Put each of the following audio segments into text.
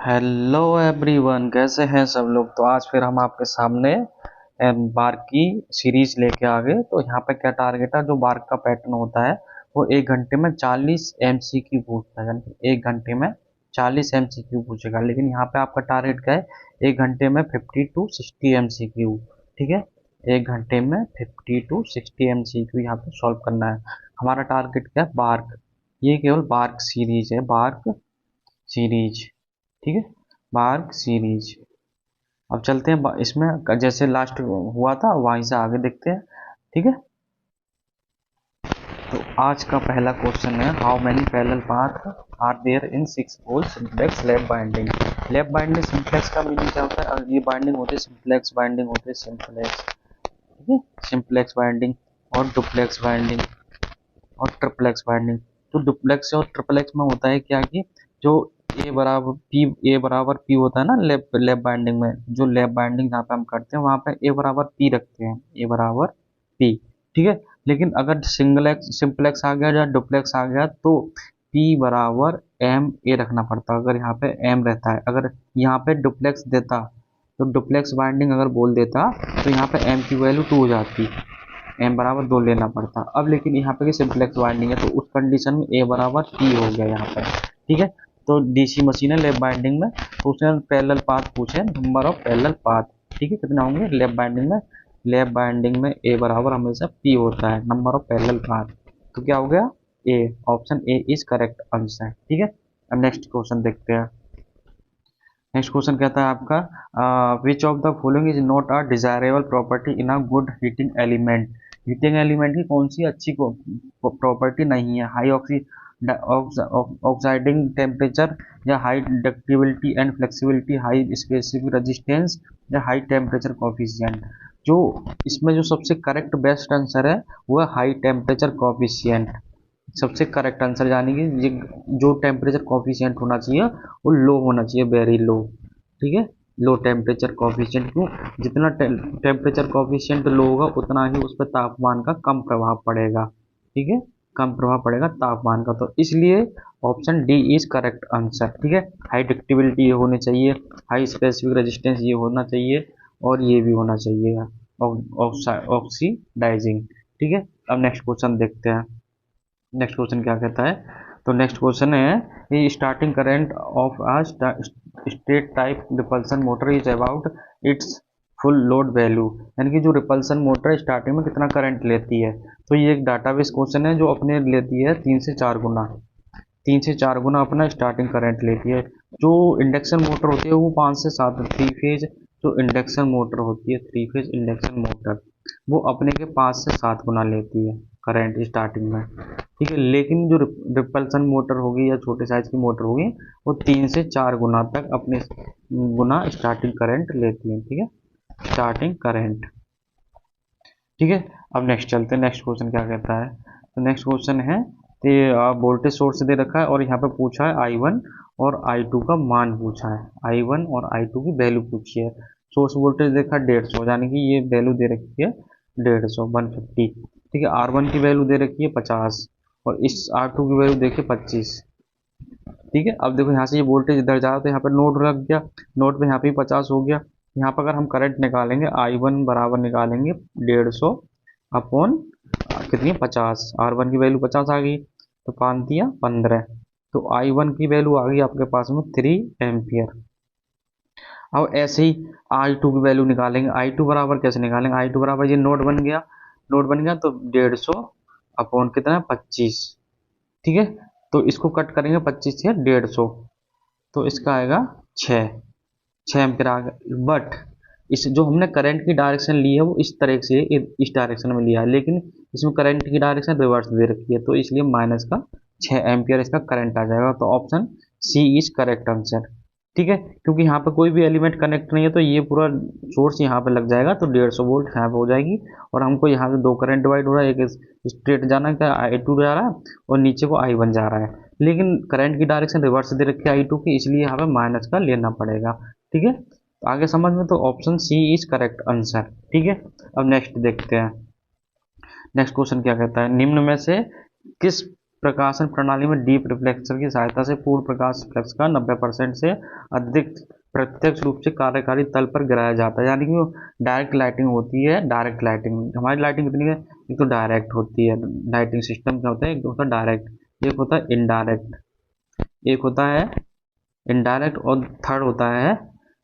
Hello everyone, कैसे हैं सब लोग। तो आज फिर हम आपके सामने बार्क की सीरीज लेके आ गए। तो यहाँ पे क्या टारगेट है, जो बार्क का पैटर्न होता है वो एक घंटे में 40 MCQ पूछता है, यानी कि एक घंटे में 40 MCQ पूछेगा। लेकिन यहाँ पे आपका टारगेट क्या है, एक घंटे में 50 to 60 MCQ। ठीक है, एक घंटे में 50 to 60 MCQ यहाँ पे सॉल्व करना है। हमारा टारगेट क्या है, बार्क। ये केवल बार्क सीरीज है, बार्क सीरीज। ठीक है, मार्क सीरीज। अब चलते हैं इसमें, जैसे लास्ट हुआ था वहीं से आगे देखते हैं। ठीक है, तो आज का पहला क्वेश्चन है, how many parallel path are there in 6 pole simplex lap binding. Lap binding simplex का मीनिंग क्या होता है, अगर ये बाइंडिंग होती है सिंप्लेक्स बाइंडिंग होती है सिंप्लेक्स। ठीक है, सिंप्लेक्स बाइंडिंग और डुप्लेक्स बाइंडिंग और ट्रिप्लेक्स बाइंडिंग। तो डुप्लेक्स और ट्रिप्लेक्स में होता है क्या कि जो ए बराबर पी होता है ना, लेप बाइंडिंग में, जो लेप बाइंडिंग जहाँ पे हम करते हैं वहाँ पे ए बराबर पी रखते हैं, ए बराबर पी। ठीक है, लेकिन अगर सिंप्लेक्स आ गया या डुप्लेक्स आ गया तो पी बराबर एम ए रखना पड़ता। अगर यहाँ पे एम रहता है, अगर यहाँ पे डुप्लेक्स देता तो डुप्लेक्स बाइंडिंग अगर बोल देता तो यहाँ पे एम की वैल्यू 2 हो जाती, एम बराबर 2 लेना पड़ता। अब लेकिन यहाँ पे सिंप्लेक्स बाइंडिंग है तो उस कंडीशन में ए बराबर पी हो गया यहाँ पे। ठीक है, तो डीसी मशीन है लैप बाइंडिंग में, तो उसने पैरेलल पाथ पूछे, नंबर ऑफ पैरेलल पाथ। ठीक है, कितना होंगे लैप बाइंडिंग में, लैप बाइंडिंग में ए बराबर हमेशा पी होता है, नंबर ऑफ पैरेलल पाथ। तो क्या हो गया, A, option A is correct answer. ठीक है, अब नेक्स्ट क्वेश्चन देखते हैं। नेक्स्ट क्वेश्चन कहता है आपका, which of the following is not a desirable property in a good heating element. Heating element की कौन सी अच्छी प्रॉपर्टी नहीं है, हाई ऑक्साइडिंग टेम्परेचर या high ductility and flexibility, high specific resistance या हाई टेम्परेचर कॉफिशिएंट। जो इसमें जो सबसे करेक्ट बेस्ट आंसर है वो है हाई टेम्परेचर कॉफिशिएंट। सबसे करेक्ट आंसर, यानी कि ये जो टेम्परेचर कॉफिशिएंट होना चाहिए वो लो होना चाहिए, वेरी लो। ठीक है, लो टेम्परेचर कॉफिशिएंट। क्यों, जितना टेम्परेचर कॉफिशिएंट लो होगा उतना ही उस पर तापमान का कम प्रभाव पड़ेगा। ठीक है, कम प्रभाव पड़ेगा तापमान का, तो इसलिए option D is correct answer. ठीक है, हाई डक्टिबिलिटी ये होनी चाहिए, हाई स्पेसिफिक रेजिस्टेंस ये होना चाहिए, और ये भी होना चाहिए ऑक्सीडाइजिंग। ठीक है, अब नेक्स्ट क्वेश्चन देखते हैं। नेक्स्ट क्वेश्चन क्या कहता है, तो नेक्स्ट क्वेश्चन है, starting current of a state type repulsion motor is about its full load value. यानी कि जो रिपल्सन मोटर स्टार्टिंग में कितना करंट लेती है, तो ये एक डाटाबेस क्वेश्चन है जो अपने लेती है 3 से 4 गुना, 3 से 4 गुना अपना स्टार्टिंग करंट लेती है। जो इंडक्शन मोटर होती है वो 5 से 7, थ्री फेज जो इंडक्शन मोटर होती है, थ्री फेज इंडक्शन मोटर, वो अपने के 5 से 7 गुना लेती है करंट स्टार्टिंग में। ठीक है, लेकिन जो रिपल्सन मोटर होगी या छोटे साइज की मोटर होगी वो 3 से 4 गुना तक अपने गुना स्टार्टिंग करंट लेती है। ठीक है, स्टार्टिंग करंट। ठीक है, अब नेक्स्ट चलते हैं, नेक्स्ट क्वेश्चन क्या कहता है। तो नेक्स्ट क्वेश्चन है, तो वोल्टेज सोर्स दे रखा है और यहाँ पे पूछा है I1 और I2 का मान पूछा है, I1 और I2 की वैल्यू पूछी है। सोर्स वोल्टेज देखा 150, यानी कि ये वैल्यू दे रखी है 150, 150। ठीक है, R1 की वैल्यू दे रखी है 50 और इस R2 की वैल्यू देखिए 25। ठीक है, अब देखो यहाँ से ये वोल्टेज इधर जा रहा था, यहाँ पर नोड लग गया, नोड पे यहाँ पे 50 हो गया। यहाँ पर अगर हम करंट निकालेंगे I1 बराबर निकालेंगे 150 अपॉन कितनी 50, R1 की वैल्यू 50 आ गई, तो 5 दिया 15, तो I1 की वैल्यू आ गई आपके पास में 3 एम्पियर। अब ऐसे ही I2 की वैल्यू निकालेंगे, I2 बराबर कैसे निकालेंगे, I2 बराबर ये नोड बन गया, नोड बन गया तो 150 अपॉन कितना 25। ठीक है, तो इसको कट करेंगे 25 से 150, तो इसका आएगा 6 एम्पियर आ गया। बट इस जो हमने करंट की डायरेक्शन ली है वो इस तरह से इस डायरेक्शन में लिया है, लेकिन इसमें करंट की डायरेक्शन रिवर्स दे रखी है, तो इसलिए माइनस का 6 एम्पियर इसका करंट आ जाएगा। तो option C is correct answer. ठीक है, क्योंकि यहाँ पे कोई भी एलिमेंट कनेक्ट नहीं है तो ये पूरा सोर्स यहाँ पे लग जाएगा, तो 150 वोल्ट यहाँ पे हो जाएगी, और हमको यहाँ से दो करंट डिवाइड हो रहा है, एक स्ट्रेट जाना है I2 जा रहा है और नीचे को I1 जा रहा है, लेकिन करंट की डायरेक्शन रिवर्स दे रखी है I2 की, इसलिए यहाँ पे माइनस का लेना पड़ेगा। ठीक है, तो आगे समझ में, तो option C is correct answer. ठीक है, अब नेक्स्ट देखते हैं। नेक्स्ट क्वेश्चन क्या कहता है, निम्न में से किस प्रकाशन प्रणाली में डीप रिफ्लेक्टर की सहायता से पूर्ण प्रकाश फ्लक्स का 90% से अधिक प्रत्यक्ष रूप से कार्यकारी तल पर गिराया जाता है। यानी कि डायरेक्ट लाइटिंग होती है। डायरेक्ट लाइटिंग, हमारी लाइटिंग कितनी है, एक तो डायरेक्ट होती है। लाइटिंग सिस्टम क्या होता है, एक तो होता है डायरेक्ट, एक होता है इनडायरेक्ट, एक होता है इनडायरेक्ट और थर्ड होता है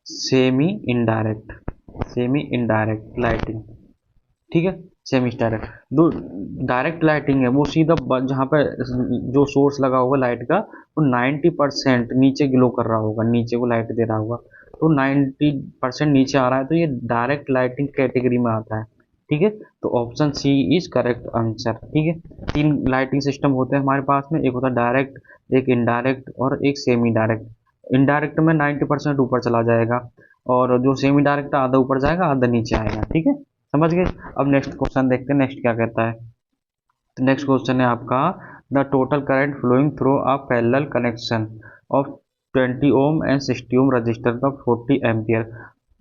semi indirect. Semi indirect lighting, ठीक है। सेमी डायरेक्ट, दो डायरेक्ट लाइटिंग है वो सीधा जहाँ पे जो सोर्स लगा होगा लाइट का वो 90% नीचे ग्लो कर रहा होगा, नीचे को लाइट दे रहा होगा, तो 90% नीचे आ रहा है, तो ये डायरेक्ट लाइटिंग कैटेगरी में आता है, ठीक है। तो option C is correct answer, ठीक है। तीन लाइटिंग सिस्टम होते हैं हमारे पास में, एक होता है डायरेक्ट, एक इनडायरेक्ट और एक सेमी डायरेक्ट। इनडायरेक्ट में 90% ऊपर चला जाएगा और जो सेमी डायरेक्ट आधा ऊपर जाएगा आधा नीचे आएगा, ठीक है, समझ गए। अब नेक्स्ट क्वेश्चन देखते हैं, नेक्स्ट क्या कहता है। तो नेक्स्ट क्वेश्चन है आपका, the total current flowing through a parallel connection of 20 ohm and 60 ohm resistor the 40 ampere,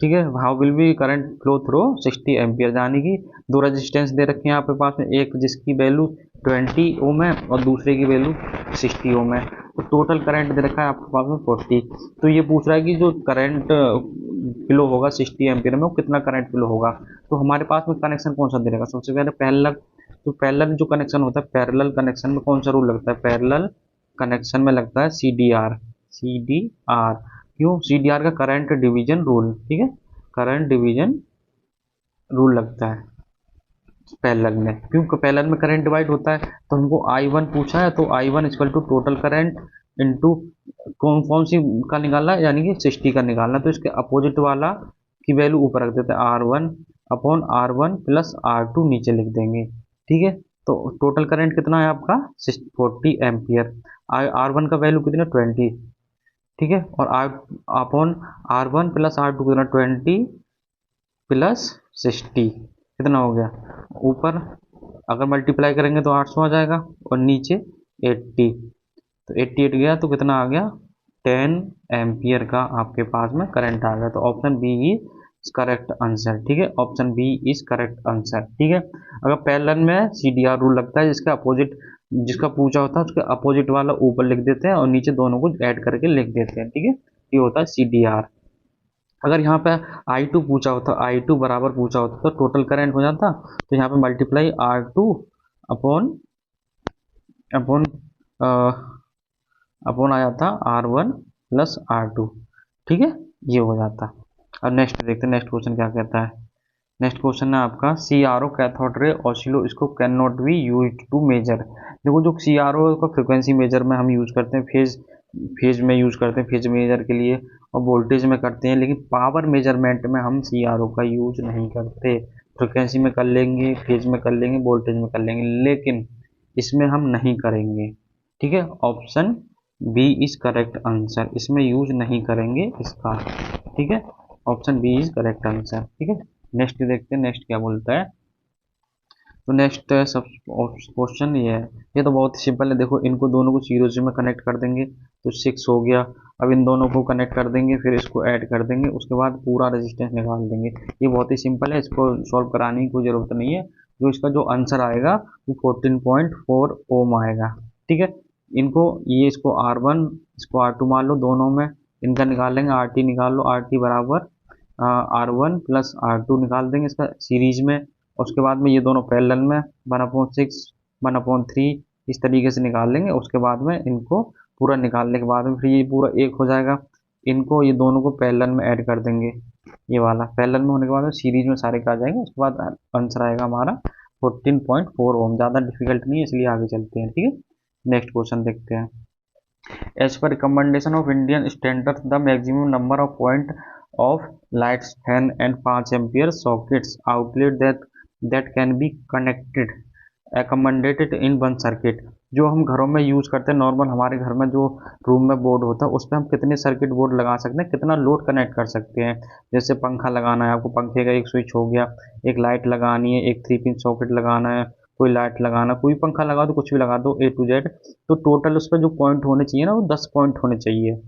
ठीक है। How will be current flow through 60 ampere, यानी कि दो रेजिस्टेंस दे रखे हैं आपके पास में, एक जिसकी वैल्यू 20 ओम है और दूसरे की वैल्यू 60 ओम है। तो टोटल करंट दे रखा है आपके पास में 40। तो ये पूछ रहा है कि जो करंट फ्लो होगा 60 एम्पियर में वो कितना करंट फ्लो होगा। तो हमारे पास में कनेक्शन कौन सा दे रखा, सबसे पहले पैरेलल। तो पैरेलल जो कनेक्शन होता है, पैरेलल कनेक्शन में कौन सा रूल लगता है, पैरेलल कनेक्शन में लगता है CDR। CDR क्यों, CDR का करंट डिवीजन रूल, ठीक है, करंट डिवीजन रूल लगता है पैरेलल में। क्योंकि पैरेलल में करंट डिवाइड होता है, तो हमको I1 पूछा है, तो I1 equal to total current into कौन कौन सी का निकालना है, यानी कि 60 का निकालना। तो इसके अपोजिट वाला की वैल्यू ऊपर रख देते हैं, R1 upon R1 plus R2 नीचे लिख देंगे, ठीक है। तो टोटल करंट कितना है आपका 40 एम्पियर। R1 का वैल्यू कितना 20, ठीक है, और R upon R1 plus R2 कितना 20 प्लस 60 कितना हो गया, ऊपर अगर मल्टीप्लाई करेंगे तो 800 आ जाएगा और नीचे 80, तो 88 गया तो कितना आ गया 10 एम्पियर का आपके पास में करंट आ गया। तो option B is correct answer, ठीक है, option B is correct answer, ठीक है। अगर पैरेलल में CDR रूल लगता है, जिसका अपोजिट, जिसका पूछा होता है उसके अपोजिट वाला ऊपर लिख देते हैं और नीचे दोनों को ऐड करके लिख देते हैं, ठीक है, ये होता है CDR। अगर यहाँ पे I2 पूछा होता, I2 बराबर पूछा होता तो टोटल करंट हो जाता, तो यहाँ पे multiply R2 upon upon upon आ जाता R1 प्लस R2, ठीक है, ये हो जाता। अब नेक्स्ट देखते हैं, नेक्स्ट क्वेश्चन क्या कहता है। नेक्स्ट क्वेश्चन है आपका, CRO cathode ray oscilloscope can not be use to measure. देखो जो CRO का फ्रिक्वेंसी मेजर में हम यूज करते हैं, फेज में यूज करते हैं, फेज मेजर के लिए, और वोल्टेज में करते हैं, लेकिन पावर मेजरमेंट में हम CRO का यूज नहीं करते। फ्रिक्वेंसी में कर लेंगे, फेज में कर लेंगे, वोल्टेज में कर लेंगे, लेकिन इसमें हम नहीं करेंगे, ठीक है। Option B is correct answer, इसमें यूज नहीं करेंगे इसका, ठीक है, option B is correct answer, ठीक है। नेक्स्ट देखते हैं, नेक्स्ट क्या बोलता है। तो नेक्स्ट सब क्वेश्चन ये तो बहुत सिंपल है। देखो इनको दोनों को जीरो से में कनेक्ट कर देंगे तो 6 हो गया। अब इन दोनों को कनेक्ट कर देंगे, फिर इसको ऐड कर देंगे, उसके बाद पूरा रेजिस्टेंस निकाल देंगे। ये बहुत ही सिंपल है, इसको सॉल्व कराने की कोई ज़रूरत नहीं है। जो इसका जो आंसर आएगा वो 14.4 ओम आएगा, ठीक है। इनको ये इसको R1 इसको R2 मान लो, दोनों में इनका निकाल लेंगे, RT निकाल लो, RT बराबर R1 प्लस R2 निकाल देंगे इसका सीरीज में। उसके बाद में ये दोनों पैरेलल में 1/6 1/3 इस तरीके से निकाल लेंगे। उसके बाद में इनको पूरा निकालने के बाद में फिर ये पूरा एक हो जाएगा। इनको ये दोनों को पैरेलल में ऐड कर देंगे, ये वाला पैरेलल में होने के बाद सीरीज में सारे का आ जाएंगे। उसके बाद आंसर आएगा हमारा 14.4 ओम। ज़्यादा डिफिकल्ट नहीं है, इसलिए आगे चलते हैं, ठीक है। नेक्स्ट क्वेश्चन देखते हैं। As per recommendation of Indian standards, the maximum number of point of lights, fan and 5 ampere sockets outlet that can be connected accommodated in one circuit। जो हम घरों में यूज करते हैं नॉर्मल, हमारे घर में जो रूम में बोर्ड होता है उस पर हम कितने सर्किट बोर्ड लगा सकते हैं, कितना लोड कनेक्ट कर सकते हैं। जैसे पंखा लगाना है आपको, पंखे का एक स्विच हो गया, एक लाइट लगानी है, एक 3 पिन सॉकेट लगाना है, कोई लाइट लगाना, कोई पंखा लगा दो, कुछ भी लगा दो A to Z। तो टोटल उस पर जो पॉइंट होने चाहिए ना वो 10 पॉइंट होने चाहिए,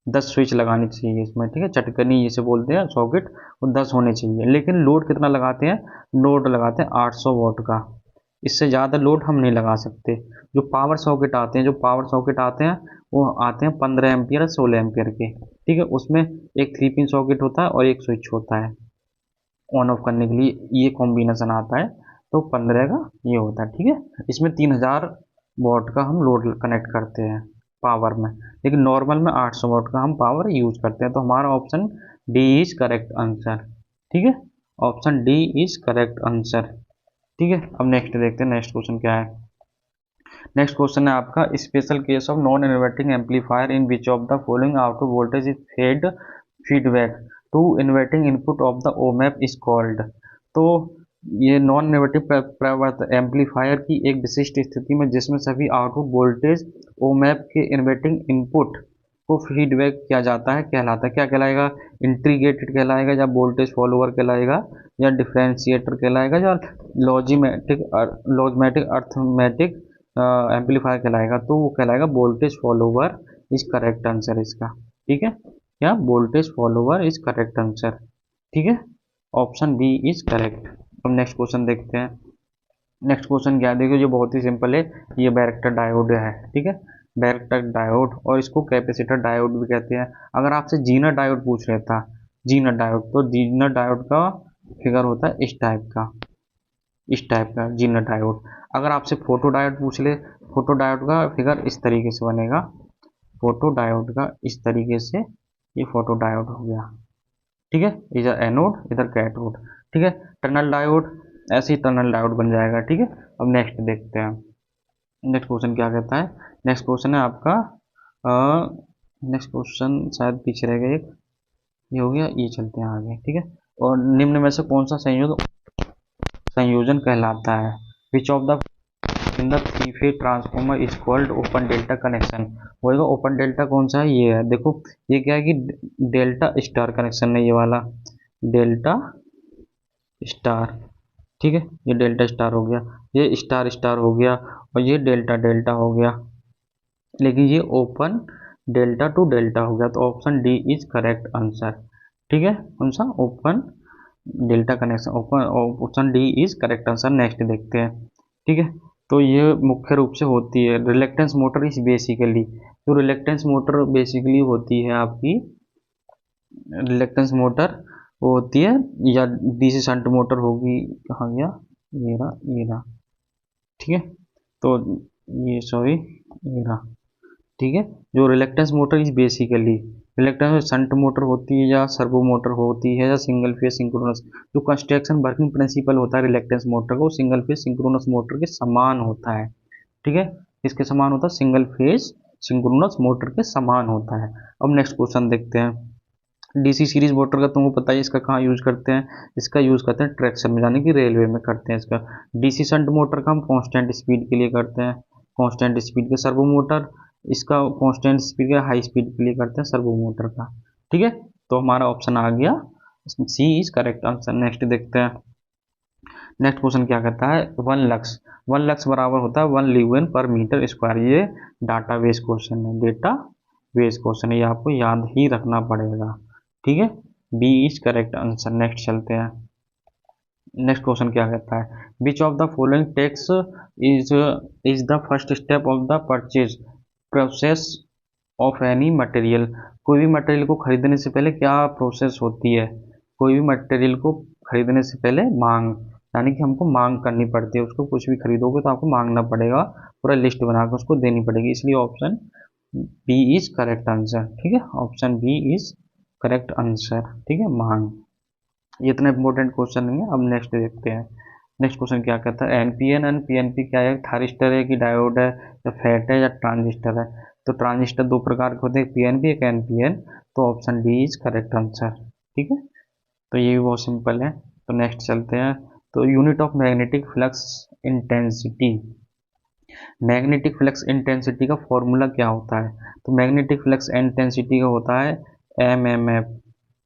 10 स्विच लगानी चाहिए इसमें, ठीक है। चटकनी जिसे बोलते हैं सॉकेट, वो 10 होने चाहिए। लेकिन लोड कितना लगाते हैं, लोड लगाते हैं 800 वॉट का, इससे ज़्यादा लोड हम नहीं लगा सकते। जो पावर सॉकेट आते हैं, वो आते हैं 15 एम्पियर 16 एम्पियर के, ठीक है। उसमें एक 3 पिन सॉकेट होता है और एक स्विच होता है ऑन ऑफ करने के लिए, ये कॉम्बिनेशन आता है। तो 15 का ये होता है, ठीक है। इसमें 3000 वॉट का हम लोड कनेक्ट करते हैं पावर में, लेकिन नॉर्मल में 800 वॉट का हम पावर यूज करते हैं। तो हमारा option D is correct answer, ठीक है। Option D is correct answer, ठीक है। अब नेक्स्ट देखते हैं, नेक्स्ट क्वेश्चन क्या है। नेक्स्ट क्वेश्चन है आपका, special case of non-inverting amplifier in which of the following output voltage is fed feedback to inverting input of the op-amp is called. तो ये नॉन इन्वर्टिंग एम्पलीफायर की एक विशिष्ट स्थिति में जिसमें सभी आउटपुट वोल्टेज ओमैप के इन्वर्टिंग इनपुट को फीडबैक किया जाता है, कहलाता है, क्या कहलाएगा? इंटीग्रेटेड कहलाएगा, या वोल्टेज फॉलोअर कहलाएगा, या डिफरेंशिएटर कहलाएगा, या लॉजिमेटिक अर्थमेटिक एम्पलीफायर कहलाएगा? तो वो कहलाएगा voltage follower is correct answer इसका, ठीक है। क्या voltage follower is correct answer, ठीक है। Option B is correct. अब नेक्स्ट क्वेश्चन देखते हैं। नेक्स्ट क्वेश्चन क्या है, देखो ये बहुत ही सिंपल है। ये बैरेक्टर डायोड है, ठीक है। बैरेक्टर डायोड, और इसको कैपेसिटर डायोड भी कहते हैं। अगर आपसे जीनर डायोड पूछ लेता, जीनर डायोड, तो जीनर डायोड का फिगर होता है इस टाइप का जीनर डायोड। अगर आपसे फोटो डायोड पूछ ले, फोटो डायोड का फिगर इस तरीके से बनेगा, फोटो डायोड का इस तरीके से, ये फोटो डायोड हो गया, ठीक है। इधर एनोड इधर कैथोड, ठीक है। टनल डायोड, ऐसे ही टनल डायोड बन जाएगा, ठीक है। अब नेक्स्ट देखते हैं, नेक्स्ट क्वेश्चन क्या कहता है। नेक्स्ट क्वेश्चन है आपका, नेक्स्ट क्वेश्चन शायद पीछे रह गया एक, ये हो गया, ये चलते हैं आगे, ठीक है। और निम्न में से कौन सा संयोजन कहलाता है? Which of the in the three phase transformer is called open delta connection. होएगा ओपन डेल्टा कौन सा है? ये है, देखो ये क्या है कि डेल्टा स्टार कनेक्शन है, ये वाला डेल्टा स्टार, ठीक है। ये डेल्टा स्टार हो गया, ये स्टार स्टार हो गया, और ये डेल्टा डेल्टा हो गया, लेकिन ये ओपन डेल्टा टू डेल्टा हो गया। तो option D is correct answer, ठीक है। कौन सा? Open delta connection, open, option D is correct answer. Next देखते हैं, ठीक है। तो ये मुख्य रूप से होती है रिलेक्टेंस मोटर इज बेसिकली, तो रिलेक्टेंस मोटर बेसिकली होती है आपकी, रिलेक्टेंस मोटर वो होती है, या डीसी शंट मोटर होगी, कहाँ गया, ये रहा, ठीक है। तो ये सॉरी, ये रहा, ठीक है। जो reluctance motor is basically, reluctance shunt motor होती है, या सर्वो मोटर होती है, या सिंगल फेज सिंक्रोनस। जो कंस्ट्रक्शन वर्किंग प्रिंसिपल होता है रिलेक्टेंस मोटर का, वो सिंगल फेज सिंक्रोनस मोटर के समान होता है, ठीक है। इसके समान होता है, सिंगल फेज सिंक्रोनस मोटर के समान होता है। अब नेक्स्ट क्वेश्चन देखते हैं। डीसी सीरीज मोटर का तुमको पता है, इसका कहाँ यूज करते हैं? इसका यूज करते हैं ट्रैक्शन में, यानी कि रेलवे में करते हैं इसका। डीसी शंट मोटर का हम कांस्टेंट स्पीड के लिए करते हैं, कांस्टेंट स्पीड के। सर्वो मोटर इसका कांस्टेंट स्पीड का हाई स्पीड के लिए करते हैं सर्वो मोटर का, ठीक है। तो हमारा ऑप्शन आ गया, सी इज करेक्ट आंसर। नेक्स्ट देखते हैं, नेक्स्ट क्वेश्चन क्या कहता है। 1 लक्स बराबर होता है 1 ल्यूमेन पर मीटर स्क्वायर। ये डाटा बेस क्वेश्चन है, डेटा बेस क्वेश्चन है, ये आपको याद ही रखना पड़ेगा, ठीक है। B is correct answer. Next चलते हैं, नेक्स्ट क्वेश्चन क्या कहता है। Which of the following tasks is is the first step of the purchase process of any material. कोई भी मटेरियल को खरीदने से पहले क्या प्रोसेस होती है? कोई भी मटेरियल को खरीदने से पहले मांग, यानी कि हमको मांग करनी पड़ती है। उसको कुछ भी खरीदोगे तो आपको मांगना पड़ेगा, पूरा लिस्ट बनाकर उसको देनी पड़ेगी, इसलिए option B is correct answer, ठीक है। Option B is correct answer, ठीक है, मांग। ये इतना इंपॉर्टेंट क्वेश्चन नहीं है। अब नेक्स्ट देखते हैं, नेक्स्ट क्वेश्चन क्या कहता है। एनपीएन एंड पीएनपी क्या है? थारिस्टर है कि डायोड है, या फैट है, या ट्रांजिस्टर है? तो ट्रांजिस्टर दो प्रकार के होते हैं, पीएनपी एक एनपीएन। तो option D is correct answer, ठीक है। तो ये भी बहुत सिंपल है। तो नेक्स्ट चलते हैं। तो unit of magnetic flux intensity, magnetic flux intensity का फॉर्मूला क्या होता है? तो मैग्नेटिक फ्लक्स इंटेंसिटी का होता है एमएमएफ,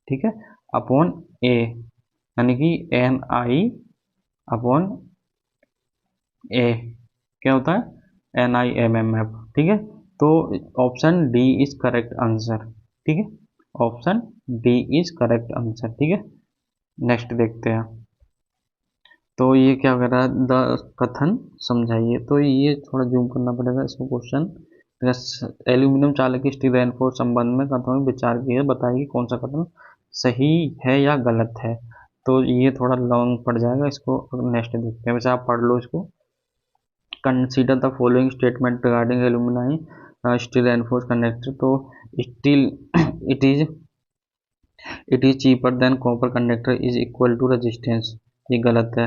ठीक है, अपॉन ए, यानी कि एन आई अपॉन ए, क्या होता है? N I M M F, ठीक है। तो option D is correct answer, ठीक है। Option D is correct answer, ठीक है। नेक्स्ट देखते हैं, तो ये क्या कर रहा है, द कथन समझाइए। तो ये थोड़ा जूम करना पड़ेगा इसको। क्वेश्चन, एल्यूमिनियम चालक स्टील रेनफोर्स संबंध में कथनों में विचार किया, बताइए कि कौन सा कथन सही है या गलत है। तो ये थोड़ा लॉन्ग पड़ जाएगा, इसको नेक्स्ट देखते हैं। वैसे आप पढ़ लो इसको। Consider the following statement regarding aluminium steel reinforce conductor. तो steel it is it is cheaper than copper conductor is equal to resistance, ये गलत है।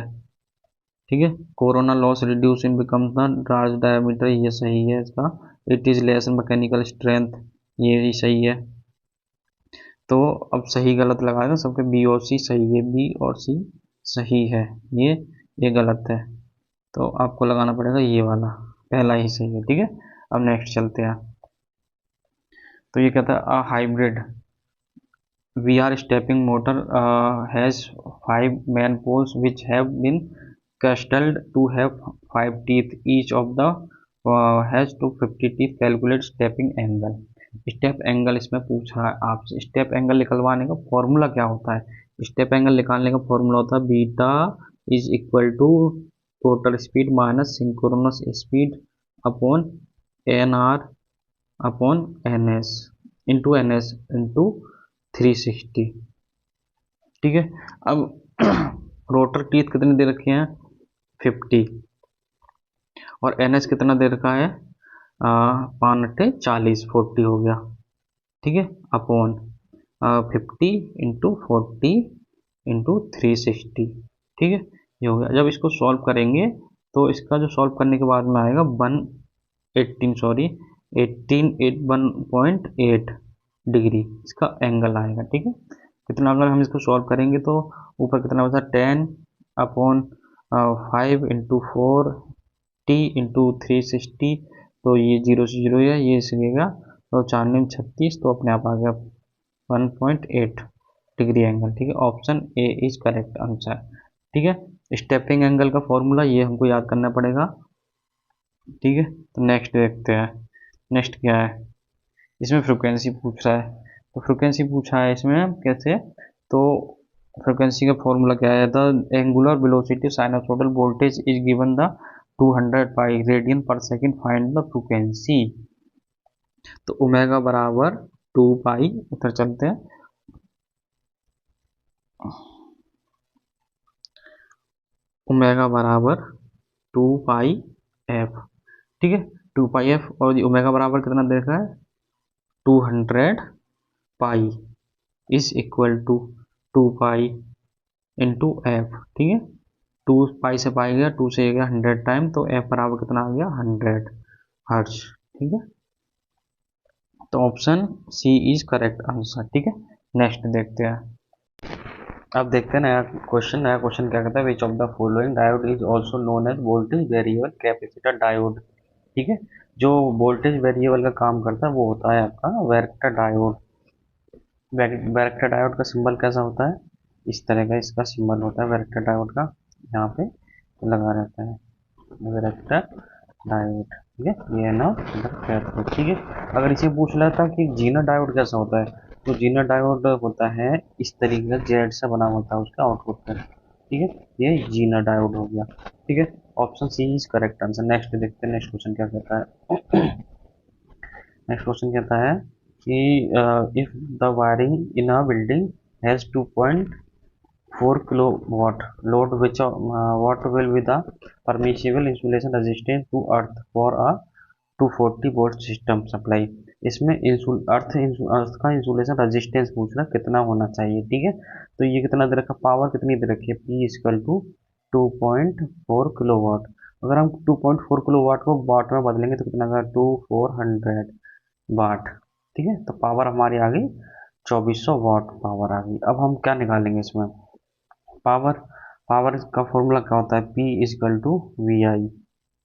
ठीक है। Corona loss reduce in becomes the large diameter, ये सही है इसका। It is less mechanical strength, ये भी सही है। तो अब सही गलत लगा देना सबके, बी और सी सही है, बी और सी सही है, ये गलत है। तो आपको लगाना पड़ेगा ये वाला, पहला ही सही है। ठीक है। अब नेक्स्ट चलते हैं। तो ये कहता है a hybrid VR stepping motor has 5 main poles which have been castled to have 5 teeth. Each of the has 250 teeth. Calculate stepping angle. Step angle इसमें पूछ रहा है आपसे। स्टेप एंगल निकलवाने का फॉर्मूला क्या होता है? स्टेप एंगल निकालने का फॉर्मूला होता है beta is equal to total speed minus synchronous speed upon N R upon N S into 360। ठीक है। अब रोटर टीथ कितने दे रखे हैं? 50। और एन एस कितना दे रखा है? 5×40, 40 हो गया। ठीक है। Upon 50 into 40 into 360। ठीक है, ये हो गया। जब इसको सॉल्व करेंगे तो इसका जो सॉल्व करने के बाद में आएगा 1 डिग्री इसका एंगल आएगा। ठीक है। कितना, अगर हम इसको सॉल्व करेंगे तो ऊपर कितना बचा? 10/5 इंटू 4t इंटू 360। तो ये 0 से 0 है, ये सीखेगा तो 4×36, तो अपने आप आ गया 1.8 डिग्री एंगल। ठीक है। Option A is correct answer. ठीक है। स्टेपिंग एंगल का फॉर्मूला ये हमको याद करना पड़ेगा। ठीक है। तो नेक्स्ट देखते हैं। नेक्स्ट क्या है? इसमें फ्रिक्वेंसी पूछ रहा है। तो फ्रिक्वेंसी पूछा है इसमें कैसे? तो फ्रिक्वेंसी का फॉर्मूला क्या है? The angular velocity sinusoidal voltage is given the 200 pi radian पर सेकेंड, फाइंड द फ्रिक्वेंसी। तो ओमेगा बराबर 2 पाई, उधर चलते हैं। ओमेगा बराबर 2 पाई एफ। ठीक है। 2 पाई एफ, और ओमेगा बराबर कितना दे रखा है? 200 pi is equal to 2 pi into F. ठीक है। 2 पाई से पाई गया, 2 से गया 100 टाइम, तो एफ बराबर कितना आ गया? 100 हर्ट्ज। ठीक है। तो option C is correct answer. ठीक है। नेक्स्ट देखते हैं। अब देखते हैं नया क्वेश्चन। नया क्वेश्चन क्या कहता है? Which of the following diode is also known as voltage variable capacitor diode. ठीक है। जो वोल्टेज वेरिएबल का काम करता है वो होता है आपका वैरेक्टर डायोड। वैरेक्टर डायोड का सिंबल कैसा होता है? इस तरह का इसका सिंबल होता है वैरेक्टर डायोड का, यहाँ पे लगा रहता है वैरेक्टर डायोड। ठीक है। ये ना कैथोड। ठीक है। अगर इसे पूछ रहा था कि जीना डायोड कैसा होता है, तो जीना डायोड होता है इस तरीके का, जेड से बना होता है उसका आउटपुट पर। ठीक है। ये जीना डायोड हो गया। ठीक है। Option C is correct answer. Next देखते हैं। नेक्स्ट क्वेश्चन क्या कहता है? नेक्स्ट क्वेश्चन कहता है कि if the wiring in a building has 2.4 kilowatt load, which what will be the permissible insulation resistance to earth for a 240 volt system supply। इसमें अर्थ का इंसुलेशन रेजिस्टेंस पूछ रहा है कितना होना चाहिए। ठीक है। तो ये कितना दे रखा? पावर कितनी दे रखी है? P equal to 2.4 kilowatt. अगर हम 2.4 किलोवाट को वाट में बदलेंगे तो कितना होगा? 2400 वाट। ठीक है। तो पावर हमारी आ गई 2400 वाट पावर आ गई। अब हम क्या निकालेंगे इसमें? पावर पावर का फॉर्मूला क्या होता है? P इजकल टू वी आई।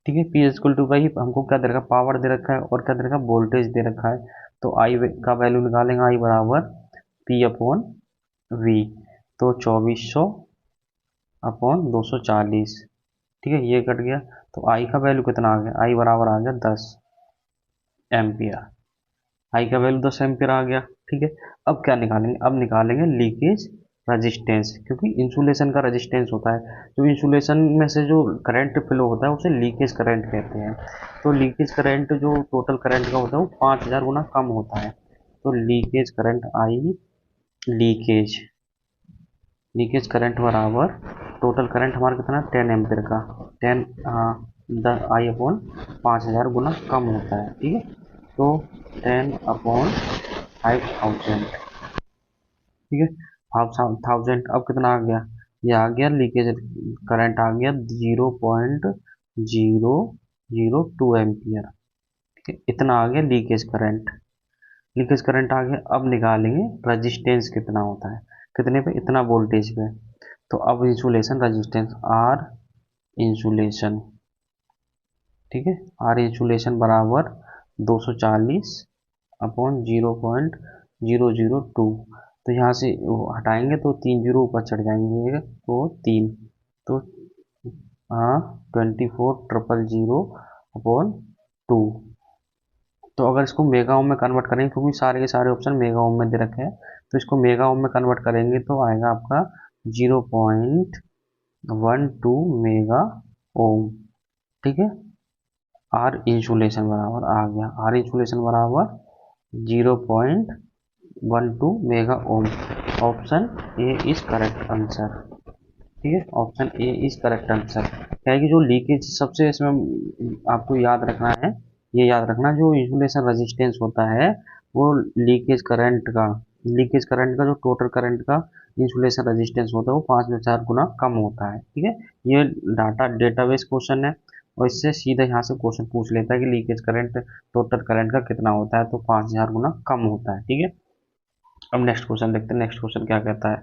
ठीक है। P इजकल टू वाई, हमको क्या दे रखा है? पावर दे रखा है, और क्या दे रखा है? वोल्टेज दे रखा है। तो आई का वैल्यू निकालेंगे, आई बराबर P अपॉन वी। तो 2400 अपॉन 240। ठीक है। ये कट गया, तो आई का वैल्यू कितना आ गया? आई बराबर आ गया 10 एम्पियर। आई का वैल्यू 10 एम्पियर आ गया। ठीक है। अब क्या निकालेंगे? अब निकालेंगे लीकेज रजिस्टेंस, क्योंकि इंसुलेशन का रजिस्टेंस होता है, तो इंसुलेशन में से जो करंट फ्लो होता है उसे लीकेज करंट कहते हैं। तो लीकेज करंट जो टोटल करंट का होता है वो 5000 गुना कम होता है। तो leakage current I, leakage leakage current बराबर टोटल करंट हमारा कितना 10 एम्पियर का, 10 द आई अपॉन 5000 गुना कम होता है। ठीक है, तो 10 अपॉन 5000, ठीक है, 5000 अब कितना आ गया, ये आ गया लीकेज करंट आ गया 0.002 एम्पियर। ठीक है, इतना आ गया लीकेज करंट। लीकेज करंट आ गया, अब निकालेंगे रजिस्टेंस कितना होता है, कितने पे, इतना वोल्टेज पे। तो अब इंसुलेशन रजिस्टेंस आर इंसुलेशन, ठीक है, आर इंसुलेशन बराबर 240 अपॉन 0.002। तो यहाँ से हटाएंगे तो 3 जीरो ऊपर चढ़ जाएंगे, तो 3, तो 24,000 अपॉन 2। तो अगर इसको मेगा ओम में कन्वर्ट करेंगे, क्योंकि सारे के सारे ऑप्शन मेगा ओम में दे रखे हैं, तो इसको मेगा ओम में कन्वर्ट करेंगे तो आएगा आपका 0.12 मेगा ओम। ठीक है, आर इंसुलेशन बराबर आ गया, आर इंसुलेशन बराबर 0.12 mega ohm. Option A is correct answer. ठीक है, option A is correct answer. क्या है कि जो लीकेज सबसे इसमें आपको याद रखना है, ये याद रखना, जो इंसुलेशन रेजिस्टेंस होता है वो लीकेज करंट का जो टोटल करंट का इंसुलेशन रेजिस्टेंस होता है वो 5000 गुना कम होता है। ठीक है, ये डेटाबेस क्वेश्चन है, और इससे सीधा यहाँ से क्वेश्चन पूछ लेता है कि लीकेज करंट टोटल करंट का कितना होता है, तो 5000 गुना कम होता है। ठीक है, अब नेक्स्ट क्वेश्चन देखते हैं, नेक्स्ट क्वेश्चन क्या कहता है।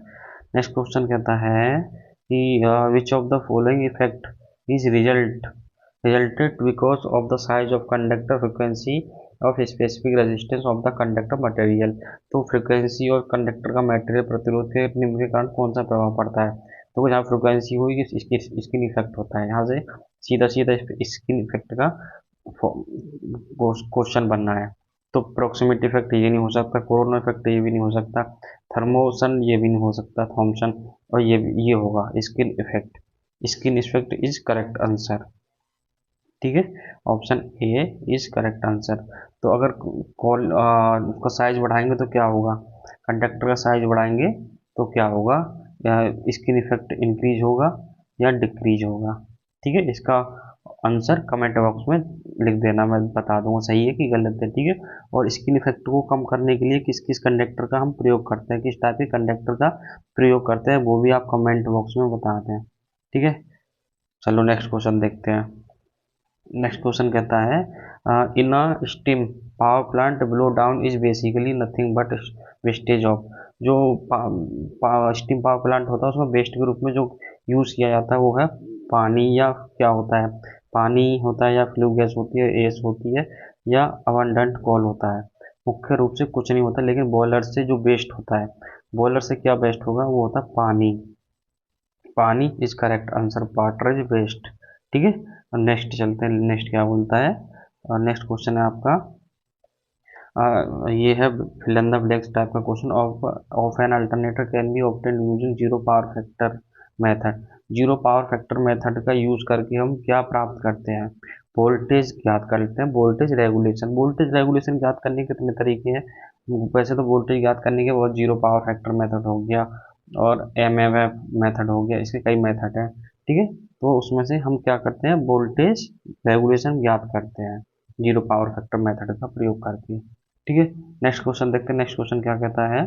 नेक्स्ट क्वेश्चन कहता है कि विच of the following effect is resulted because of the size of conductor frequency of specific resistance of the conductor material. तो फ्रिक्वेंसी और कंडक्टर का मटेरियल प्रतिरोध के निम्न के कारण कौन सा प्रभाव पड़ता है। तो जहाँ फ्रिक्वेंसी होगी स्किन इफेक्ट होता है, यहाँ से सीधा सीधा स्किन इफेक्ट का क्वेश्चन बनना है। तो प्रॉक्सिमिटी इफेक्ट ये नहीं हो सकता, कोरोना इफेक्ट ये भी नहीं हो सकता, थर्मोसन ये भी नहीं हो सकता, थॉमसन, और ये होगा skin effect. Skin effect is correct answer. ठीक है, option A is correct answer. तो अगर उसका साइज बढ़ाएंगे तो क्या होगा, कंडक्टर का साइज बढ़ाएंगे तो क्या होगा, स्किन इफेक्ट इंक्रीज होगा या डिक्रीज होगा। ठीक है, इसका आंसर कमेंट बॉक्स में लिख देना, मैं बता दूंगा सही है कि गलत है। ठीक है, और स्किन इफेक्ट को कम करने के लिए किस किस कंडक्टर का हम प्रयोग करते हैं, किस टाइप के कंडक्टर का प्रयोग करते हैं, वो भी आप कमेंट बॉक्स में बता दें। ठीक है, चलो नेक्स्ट क्वेश्चन देखते हैं। नेक्स्ट क्वेश्चन कहता है in a steam power plant blow down is basically nothing but wastage of. जो स्टीम पावर प्लांट होता है उसमें वेस्ट के रूप में जो यूज़ किया जाता है वो है पानी, या क्या होता है, पानी होता है, या फ्लू गैस होती है, एस होती है, या अबंडेंट कॉल होता है। मुख्य रूप से कुछ नहीं होता, लेकिन बॉयलर से जो वेस्ट होता है, बॉयलर से क्या वेस्ट होगा, वो होता है पानी। पानी is correct answer, water is waste. ठीक है, नेक्स्ट चलते हैं, नेक्स्ट क्या बोलता है। नेक्स्ट क्वेश्चन है आपका ये है fill in the blanks type का question. Of an alternator can be obtain using zero power factor method. Zero power factor method का यूज करके हम क्या प्राप्त करते हैं, वोल्टेज ज्ञात करते हैं, वोल्टेज रेगुलेशन। वोल्टेज रेगुलेशन ज्ञात करने के कितने तरीके हैं, वैसे तो वोल्टेज ज्ञात करने के बहुत जीरो पावर फैक्टर मेथड हो गया और एमएमएफ मेथड हो गया, इसके कई मेथड हैं। ठीक है, तो उसमें से हम क्या करते हैं, वोल्टेज रेगुलेशन ज्ञात करते हैं जीरो पावर फैक्टर मेथड का प्रयोग करके। ठीक है, नेक्स्ट क्वेश्चन देखते हैं, नेक्स्ट क्वेश्चन क्या कहता है।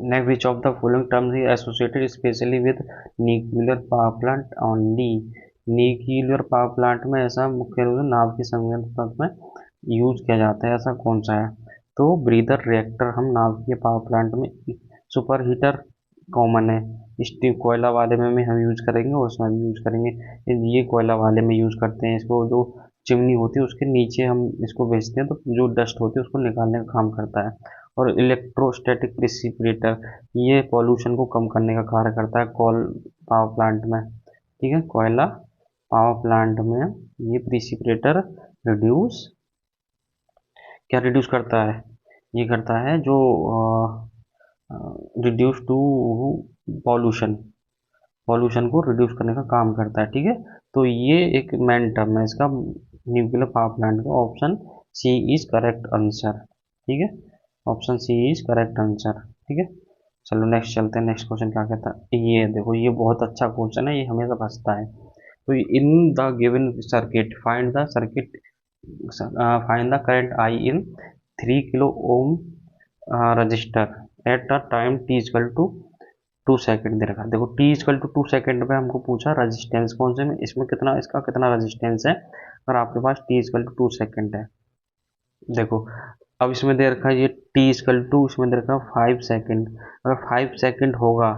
Next which of the following terms is associated specially with nuclear power plant only. Nuclear power plant में ऐसा मुख्य रूप से नाभ के संयंत्र में यूज किया जाता है, ऐसा कौन सा है। तो ब्रीदर रिएक्टर हम नाभिकीय पावर प्लांट में, सुपर हीटर कॉमन है, स्टीम कोयला वाले में भी हम यूज करेंगे और उसमें भी यूज करेंगे। ये कोयला वाले में यूज करते हैं इसको, जो चिमनी होती है उसके नीचे हम इसको भेजते हैं, तो जो डस्ट होती है उसको निकालने का काम करता है। और इलेक्ट्रोस्टैटिक प्रिसिपिटेटर, ये पॉल्यूशन को कम करने का कार्य करता है कोल पावर प्लांट में। ठीक है, कोयला पावर प्लांट में ये प्रिसिपिटेटर रिड्यूस, क्या रिड्यूस करता है, ये करता है जो रिड्यूस टू पॉल्यूशन, पॉल्यूशन को रिड्यूस करने का काम करता है। ठीक है, तो ये एक मेन टर्म है इसका, न्यूक्लियर पावर प्लांट का। Option C is correct answer. ठीक है, option C is correct answer. ठीक है, चलो नेक्स्ट चलते हैं। नेक्स्ट क्वेश्चन क्या कहता है, ये देखो, ये बहुत अच्छा क्वेश्चन है, ये हमेशा फंसता है। तो in the given circuit find the circuit, find the current I in 3 kilo ohm resistor at the time t equal to 2 second दे रखा है। देखो टी इक्वल टू 2 सेकेंड पे हमको पूछा रजिस्टेंस कौन से में, इसमें कितना, इसका कितना रजिस्टेंस है, और आपके पास टी इक्वल टू 2 सेकेंड है। देखो अब इसमें दे रखा है ये टी इक्वल टू, इसमें दे रखा है 5 सेकेंड। अगर 5 सेकेंड होगा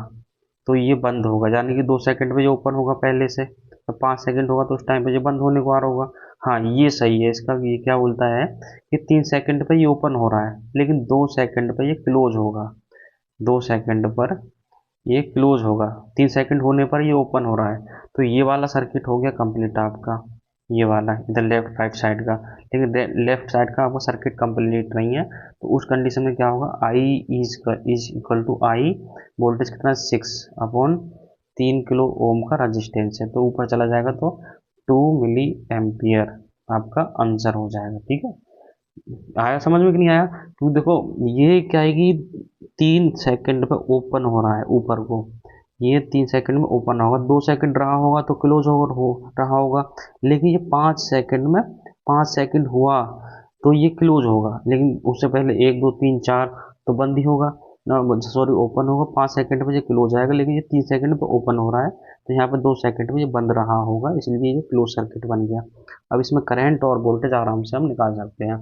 तो ये बंद होगा, यानी कि 2 सेकेंड पे ये ओपन होगा पहले से, तो 5 सेकेंड होगा तो उस टाइम पे ये बंद होने को आ रहा होगा। हाँ ये सही है इसका, ये क्या बोलता है कि 3 सेकेंड पे ये ओपन हो रहा है, लेकिन 2 सेकेंड पे ये क्लोज होगा। 2 सेकेंड पर ये क्लोज होगा, 3 सेकेंड होने पर ये ओपन हो रहा है। तो ये वाला सर्किट हो गया कंप्लीट आपका, ये वाला इधर लेफ्ट राइट साइड का। लेकिन लेफ्ट साइड का आपका सर्किट कंप्लीट नहीं है, तो उस कंडीशन में क्या होगा, I is equal to I, voltage कितना 6/3 किलो ओम का रजिस्टेंस है, तो ऊपर चला जाएगा तो 2 मिली एम्पियर आपका आंसर हो जाएगा। ठीक है, आया समझ में कि नहीं आया? क्योंकि देखो ये क्या है कि 3 सेकेंड पे ओपन हो रहा है ऊपर को, ये 3 सेकेंड में ओपन होगा, 2 सेकेंड रहा होगा तो क्लोज हो रहा होगा, लेकिन ये 5 सेकेंड में, 5 सेकेंड हुआ तो ये क्लोज होगा, लेकिन उससे पहले 1 2 3 4 तो बंद ही होगा, सॉरी ओपन होगा। 5 सेकेंड पे ये क्लोज आएगा, लेकिन ये 3 सेकेंड पे ओपन हो रहा है, तो यहाँ पे 2 सेकेंड में ये बंद रहा होगा, इसलिए ये क्लोज सर्किट बन गया। अब इसमें करंट और वोल्टेज आराम से हम निकाल सकते हैं।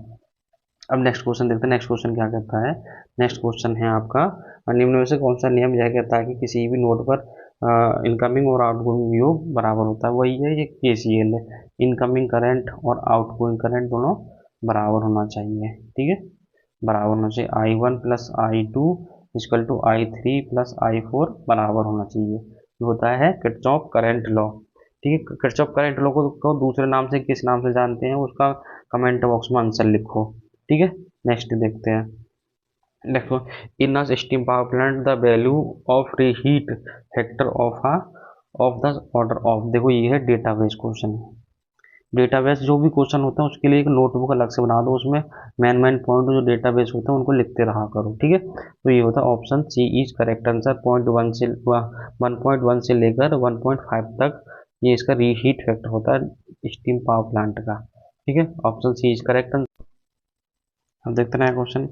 अब नेक्स्ट क्वेश्चन देखते हैं, नेक्स्ट क्वेश्चन क्या कहता है। नेक्स्ट क्वेश्चन है आपका, निम्न में से कौन सा नियम यह कहता है कि किसी भी नोड पर इनकमिंग और आउटगोइंग योग बराबर होता है। वही है ये केसीएल है, इनकमिंग करंट और आउटगोइंग करंट दोनों बराबर होना चाहिए। ठीक है, बराबर होना चाहिए, I1 plus I2 equal to I3 plus I4 बराबर होना चाहिए। ये होता है किरचॉफ करंट लॉ। ठीक है, किरचॉफ करंट लॉ को दूसरे नाम से किस नाम से जानते हैं, उसका कमेंट बॉक्स में आंसर लिखो। ठीक है, नेक्स्ट देखते हैं। देखो, in a steam power plant the value of reheat factor of the order of, देखो ये है डेटाबेस क्वेश्चन। डेटाबेस जो भी क्वेश्चन होता है उसके लिए एक नोटबुक अलग से बना दो, उसमें मेन पॉइंट जो डेटाबेस होते हैं उनको लिखते रहा करो। ठीक है, तो ये होता है option C is correct answer. 1.1 से लेकर 1.5 तक ये इसका रीहीट फैक्टर होता है स्टीम पावर प्लांट का। ठीक है, option C is correct answer. अब देखते हैं नया क्वेश्चन।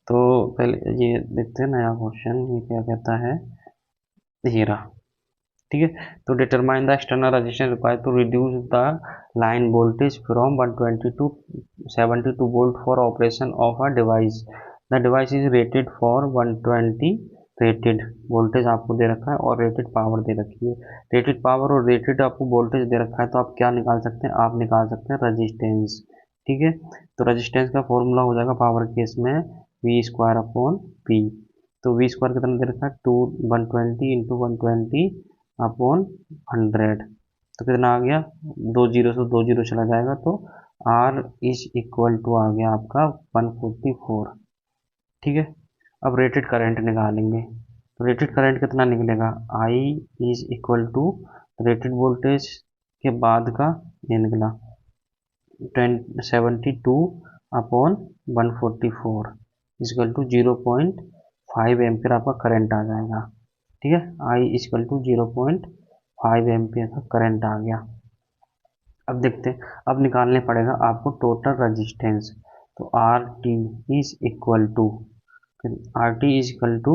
तो पहले ये देखते हैं नया क्वेश्चन, ये क्या कहता है, ये रहा। ठीक है, तो determine the external resistance required to reduce the line voltage from 120 to 72 volt for operation of a device. The device is rated for 120 rated voltage आपको दे रखा है और रेटेड पावर दे रखी है। रेटेड पावर और रेटेड आपको वोल्टेज दे रखा है, तो आप क्या निकाल सकते हैं, आप निकाल सकते हैं रजिस्टेंस। ठीक है, तो रजिस्टेंस का फॉर्मूला हो जाएगा पावर केस में वी स्क्वायर अपॉन पी। तो वी स्क्वायर कितना दे रखा है, 120 इंटू 120 अपॉन 100, तो कितना आ गया, 2 जीरो से 2 जीरो चला जाएगा, तो R इज इक्वल टू आ गया आपका 144। ठीक है, अब रेटेड करंट निकालेंगे, तो रेटेड करंट कितना निकलेगा, I is equal to rated voltage के बाद का ये निकला 72 अपॉन 144 इजकल टू 0.5 एम्पियर आपका करंट आ जाएगा। ठीक है, I इजकल टू 0.5 एम्पियर का करंट आ गया। अब देखते हैं, अब निकालने पड़ेगा आपको टोटल रजिस्टेंस। तो R T is equal to, R T is equal to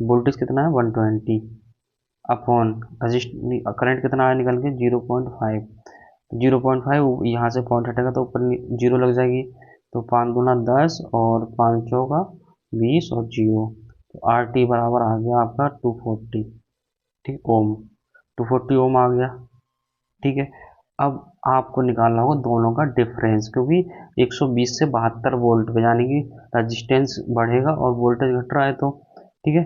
voltage कितना है 120 अपॉन करंट कितना आया निकल के 0.5। 0.5 यहाँ से पॉइंट हटेगा तो ऊपर जीरो लग जाएगी, तो 5 दूना 10 और 5 चौका 20 और 0, तो आर टी बराबर आ गया आपका 240। ठीक, ओम 240 ओम आ गया। ठीक है, अब आपको निकालना होगा दोनों का डिफरेंस, क्योंकि 120 से 72 वोल्ट पे, यानी कि रजिस्टेंस बढ़ेगा और वोल्टेज घट रहा है, तो ठीक है,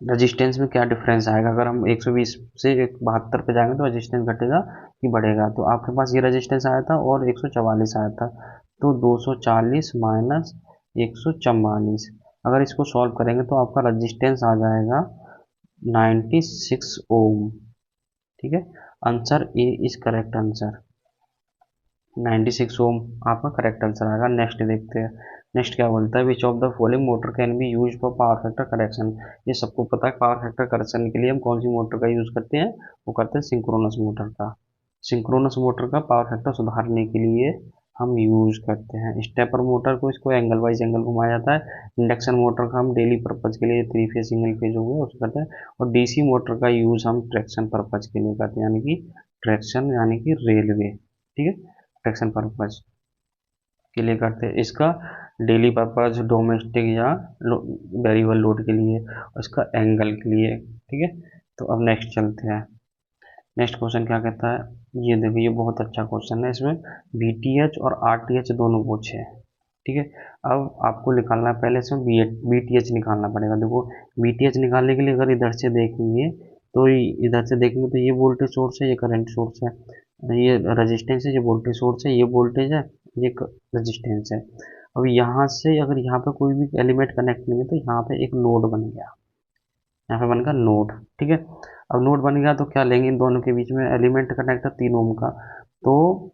रजिस्टेंस में क्या डिफरेंस आएगा, अगर हम 120 से 72 पे जाएंगे तो रजिस्टेंस घटेगा कि बढ़ेगा। तो आपके पास ये रजिस्टेंस आया था और 144 आया था, तो 240 माइनस 144, अगर इसको सॉल्व करेंगे तो आपका रजिस्टेंस आ जाएगा 96 ओम। ठीक है, answer A is correct answer, 96 ओम आपका करेक्ट आंसर आएगा। नेक्स्ट देखते हैं, नेक्स्ट क्या बोलता है, which of the following motor can be use for power factor correction. ये सबको पता है, पावर फैक्टर करेक्शन के लिए हम कौन सी मोटर का यूज करते हैं, वो करते हैं सिंक्रोनस मोटर का। सिंक्रोनस मोटर का पावर फैक्टर सुधारने के लिए हम यूज करते हैं। स्टेपर मोटर को इसको एंगल वाइज एंगल घुमाया जाता है। इंडक्शन मोटर का हम डेली पर्पज के लिए 3 फेज सिंगल फेज हो गया उसको करते हैं। और डीसी मोटर का यूज हम ट्रैक्शन पर्पज के लिए करते हैं, यानी कि ट्रैक्शन यानी कि रेलवे। ठीक है, ट्रैक्शन पर्पज के लिए करते हैं। इसका डेली पर्पज डोमेस्टिक या वेरिएबल लोड के लिए, उसका एंगल के लिए। ठीक है, तो अब नेक्स्ट चलते हैं। नेक्स्ट क्वेश्चन क्या कहता है, ये देखो, ये बहुत अच्छा क्वेश्चन है। इसमें बीटीएच और आरटीएच दोनों पूछे हैं। ठीक है, अब आपको निकालना है, पहले इसमें बीटीएच निकालना पड़ेगा। देखो, बीटीएच निकालने के लिए अगर इधर से देखेंगे तो इधर से देखेंगे तो ये वोल्टेज सोर्स है, ये करंट सोर्स है, ये रेजिस्टेंस है, ये वोल्टेज सोर्स है, ये वोल्टेज है, ये रेजिस्टेंस है। अब यहाँ से अगर यहाँ पे कोई भी एलिमेंट कनेक्ट नहीं है तो यहाँ पे एक नोड बन गया, यहाँ पे बन गया नोड। ठीक है, अब नोड बन गया तो क्या लेंगे, इन दोनों के बीच में एलिमेंट कनेक्ट है 3 ओम का, तो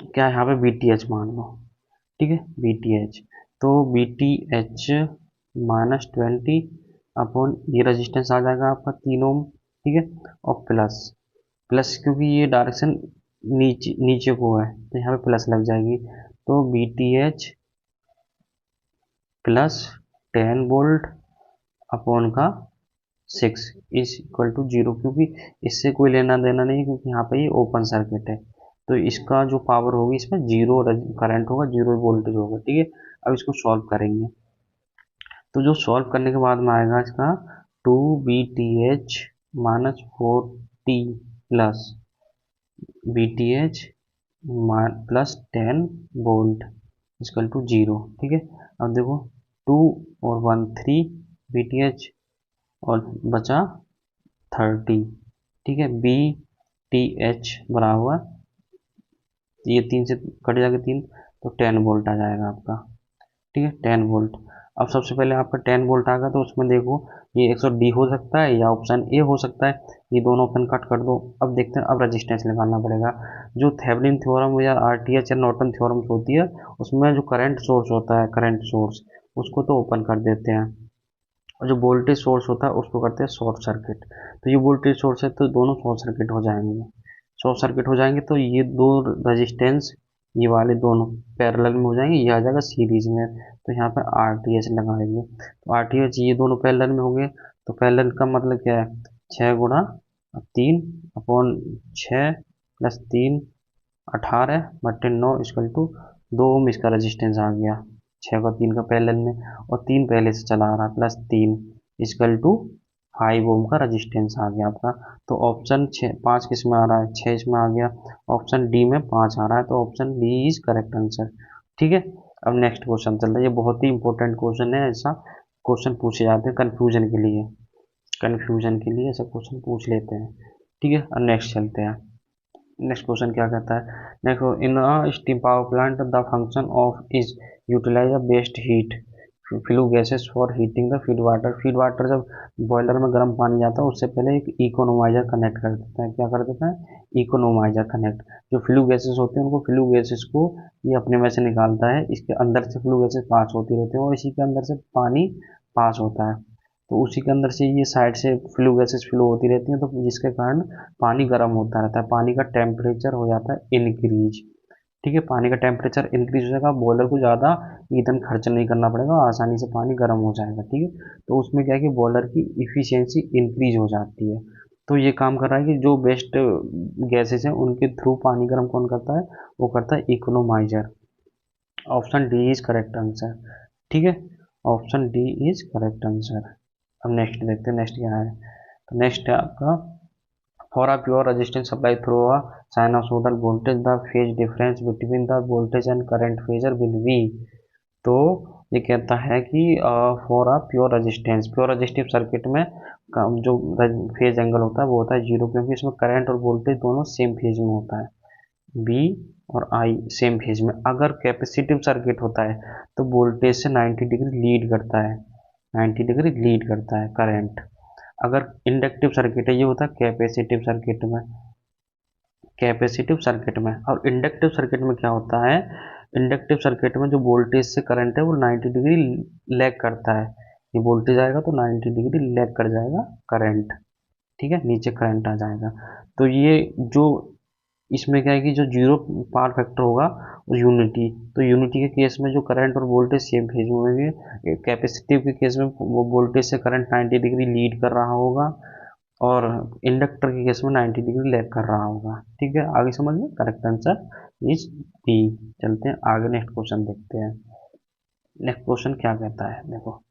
क्या यहाँ पे बीटीएच मान लो। ठीक है, बीटीएच, तो बीटीएच -20 अपॉन ये रजिस्टेंस आ जाएगा आपका 3 ओम। ठीक है, और प्लस प्लस क्योंकि ये डायरेक्शन नीचे नीचे को है तो यहाँ पे प्लस लग जाएगी, तो बीटीएच प्लस 10 वोल्ट अपॉन का 6 इज इक्वल टू 0, क्योंकि इससे कोई लेना देना नहीं, क्योंकि यहाँ पे ये ओपन सर्किट है। तो इसका जो पावर होगी इसमें 0 करंट होगा, 0 वोल्टेज होगा। ठीक है, अब इसको सॉल्व करेंगे तो जो सॉल्व करने के बाद में आएगा इसका 2BTH -40 plus BTH plus 10 volt equal to 0। ठीक है, अब देखो 2 और 1 3 BTH और बचा 30। ठीक है, BTH बराबर, ये 3 से कट जाएगा 3, तो 10 वोल्ट आ जाएगा आपका। ठीक है, 10 वोल्ट। अब सबसे पहले आपका 10 वोल्ट आ गया तो उसमें देखो ये 100D हो सकता है या ऑप्शन ए हो सकता है, ये दोनों ऑप्शन कट कर दो। अब देखते हैं, अब रेजिस्टेंस निकालना पड़ेगा। जो थेवेनिन थ्योरम या आरटीएच या नॉर्टन थ्योरम होती है उसमें जो करंट सोर्स होता है, करंट सोर्स, उसको तो ओपन कर देते हैं, और जो वोल्टेज सोर्स होता है उसको करते हैं शॉर्ट सर्किट। तो ये वोल्टेज सोर्स है तो दोनों शॉर्ट सर्किट हो जाएंगे। शॉर्ट सर्किट हो जाएंगे तो ये दो रजिस्टेंस, ये वाले दोनों पैरेलल में हो जाएंगे, ये आ जाएगा सीरीज में, तो यहाँ पर आरटीएच लगाएंगे। तो आरटीएच ये दोनों पैरेलल में हो गए, तो पैरेलल का मतलब क्या है, 6 गुणा 3 अपॉन 6 प्लस 3 18 बटे 9 इक्वल टू 2 ओम इसका रेजिस्टेंस आ गया, 6 का 3 का पैरेलल में, और 3 पहले से चला आ रहा है, प्लस 3 इक्वल टू 5 ओम का रेजिस्टेंस आ गया आपका। तो ऑप्शन 5 किस में आ रहा है, 6 इसमें आ गया, ऑप्शन डी में 5 आ रहा है, तो option D is correct answer. ठीक है, अब नेक्स्ट क्वेश्चन चल रहा है, ये बहुत ही इंपॉर्टेंट क्वेश्चन है, ऐसा क्वेश्चन पूछे जाते हैं कन्फ्यूजन के लिए, कन्फ्यूजन के लिए ऐसा क्वेश्चन पूछ लेते हैं। ठीक है, अब नेक्स्ट चलते हैं। नेक्स्ट क्वेश्चन क्या कहता है, देखो, in a steam power plant the function of is utilise a waste heat flue gases for heating the feed water. Feed water जब बॉयलर में गर्म पानी जाता है उससे पहले एक इकोनोमाइजर कनेक्ट कर देता है, क्या कर देता है, इकोनोमाइजर कनेक्ट। जो फ्लू गैसेस होते हैं उनको, फ्लू गैसेस को ये अपने में से निकालता है, इसके अंदर से फ्लू गैसेस पास होती रहती है और इसी के अंदर से पानी पास होता है, तो उसी के अंदर से ये साइड से फ्लू गैसेस फ्लो होती रहती हैं, तो जिसके कारण पानी गर्म होता रहता है, पानी का टेम्परेचर हो जाता है इंक्रीज। ठीक है, पानी का टेम्परेचर इंक्रीज हो जाएगा, बॉयलर को ज़्यादा ईंधन खर्च नहीं करना पड़ेगा, आसानी से पानी गर्म हो जाएगा। ठीक है, तो उसमें क्या है कि बॉयलर की इफिशियंसी इंक्रीज हो जाती है। तो ये काम कर रहा है कि जो बेस्ट गैसेस हैं उनके थ्रू पानी गर्म कौन करता है, वो करता है economiser. Option D is correct answer. ठीक है, option D is correct answer. अब नेक्स्ट देखते हैं, नेक्स्ट क्या है, तो नेक्स्ट है आपका, for a pure resistance supply through a sinusoidal voltage the phase difference between the voltage and current phasor will be. तो ये कहता है कि for a pure resistance, pure resistive circuit में जो फेज एंगल होता है वो होता है 0, क्योंकि इसमें करंट और वोल्टेज दोनों सेम फेज में होता है। बी और आई सेम फेज में। अगर कैपेसिटिव सर्किट होता है तो वोल्टेज से 90 डिग्री लीड करता है, 90 डिग्री लीड करता है करंट। अगर इंडक्टिव सर्किट है, ये होता है कैपेसिटिव सर्किट में, कैपेसिटिव सर्किट में। और इंडक्टिव सर्किट में क्या होता है, इंडक्टिव सर्किट में जो वोल्टेज से करंट है वो 90 डिग्री लैग करता है। ये वोल्टेज आएगा तो 90 डिग्री लैग कर जाएगा करंट, ठीक है, नीचे करंट आ जाएगा। तो ये जो इसमें क्या है कि जो जीरो पावर फैक्टर होगा वो यूनिटी, तो यूनिटी के केस में जो करंट और वोल्टेज सेम फेज में होंगे। कैपेसिटिव के केस में वो वोल्टेज से करंट 90 डिग्री लीड कर रहा होगा और इंडक्टर के केस में 90 डिग्री लैग कर रहा होगा। ठीक है, आगे समझ में, करेक्ट आंसर इज बी। चलते हैं आगे, नेक्स्ट क्वेश्चन देखते हैं। नेक्स्ट क्वेश्चन क्या कहता है, देखो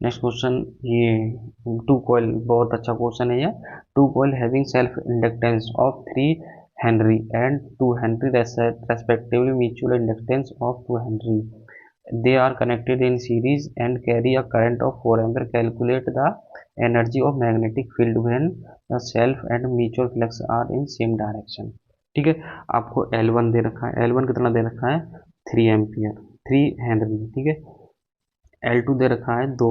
नेक्स्ट क्वेश्चन ये टू कॉइल, बहुत अच्छा क्वेश्चन है ये। Two coil having self inductance of 3 henry and 2 henry respectively mutual inductance of 2 henry, they are connected in series and carry a current of 4 ampere. Calculate the energy of magnetic field when the self and mutual flux are in same direction। ठीक है, आपको L1 दे रखा है, L1 कितना दे रखा है 3 ampere, 3 Henry, ठीक है। L2 दे रखा है 2,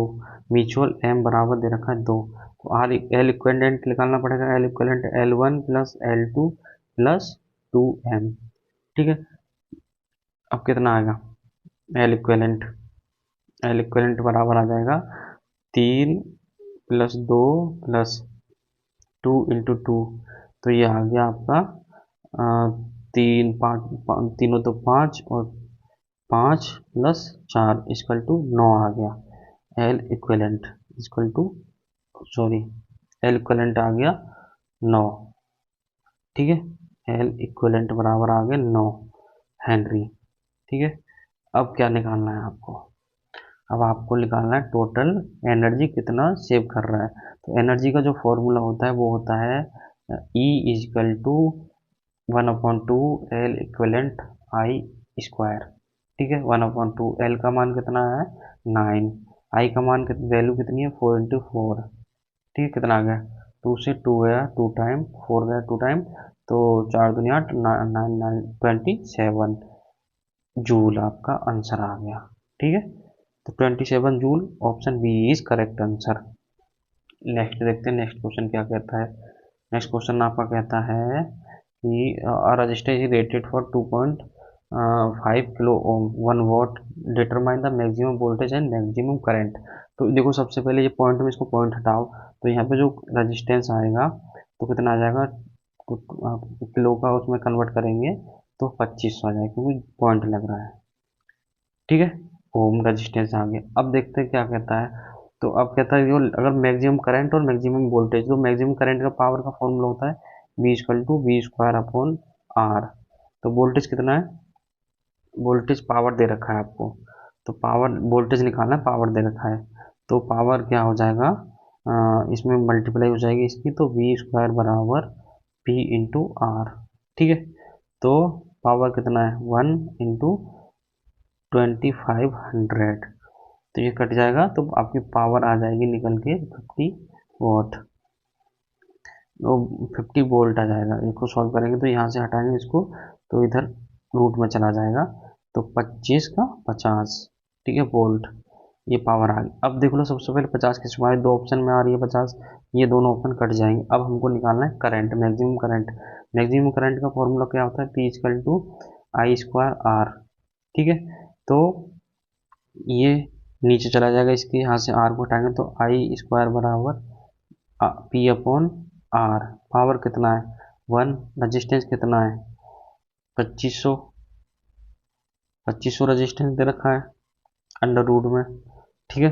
म्यूचुअल M बराबर दे रखा है 2। तो आर एल इक्विवेलेंट निकालना पड़ेगा, L equivalent L1 plus L2 plus 2M, ठीक है। अब कितना आएगा, एल इक्विवेलेंट, एल इक्विवेलेंट बराबर आ जाएगा 3 प्लस 2 प्लस 2 इंटू 2, तो ये आ गया आपका 3 तीनों तो 5 और 5 प्लस 4 इक्वल टू 9 आ गया। L equivalent equal to, sorry, L equivalent आ गया 9, ठीक है। एल इक्विवेलेंट बराबर आ गया 9 हेनरी, ठीक है। अब क्या निकालना है आपको, अब आपको निकालना है टोटल एनर्जी कितना सेव कर रहा है। तो एनर्जी का जो फॉर्मूला होता है वो होता है E is equal to 1/2 L equivalent I square, ठीक है। 1/2, एल का मान कितना है 9, आई का मान वैल्यू कितनी है 4 इंटू 4, ठीक है। कितना आ गया 2 से 2 गया 2 टाइम, 4 गया 2 टाइम, तो 4 दूनी 8, 9 27 जूल आपका आंसर आ गया, ठीक है। तो 27 joule, option B is correct answer. Next देखते हैं, नेक्स्ट क्वेश्चन क्या कहता है। नेक्स्ट क्वेश्चन आपका कहता है कि register is rated for 2.5 kilo ohm 1 what, determine the maximum voltage and maximum current. तो देखो सबसे पहले ये पॉइंट में इसको पॉइंट हटाओ, तो यहाँ पे जो रजिस्टेंस आएगा तो कितना आ जाएगा, किलो का उसमें कन्वर्ट करेंगे तो 2500 आ जाएगा क्योंकि पॉइंट लग रहा है, ठीक है। ओम रेजिस्टेंस आ गया। अब देखते हैं क्या कहता है। तो अब कहता है अगर मैक्सिमम करंट और मैक्सिमम वोल्टेज, तो मैक्सिमम करंट का पावर का फॉर्मूला होता है V equal to V square upon R। तो वोल्टेज कितना है, वोल्टेज पावर दे रखा है आपको, तो पावर वोल्टेज निकालना है, पावर दे रखा है, तो पावर क्या हो जाएगा, इसमें मल्टीप्लाई हो जाएगी इसकी, तो V स्क्वायर बराबर P इंटू R, ठीक है। तो पावर कितना है 1 इंटू 2500, तो ये कट जाएगा तो आपकी पावर आ जाएगी निकल के 50 वॉट, तो 50 वोल्ट आ जाएगा। इसको सॉल्व करेंगे तो यहाँ से हटाएंगे इसको तो इधर रूट में चला जाएगा, तो 25 का 50, ठीक है, वोल्ट, ये पावर आ गई। अब देख लो सबसे पहले 50 किस में, दो ऑप्शन में आ रही है 50, ये दोनों ऑप्शन कट जाएंगे। अब हमको निकालना है current, maximum current. Maximum current का फॉर्मूला क्या होता है, P equal to I square R, ठीक है। तो ये नीचे चला जाएगा, इसके यहाँ से आर को हटाएंगे तो आई स्क्वायर बराबर पी अपॉन आर। पावर कितना है 1, रजिस्टेंस कितना है 2500, 2500 रजिस्टेंस दे रखा है अंडर रूट में, ठीक है।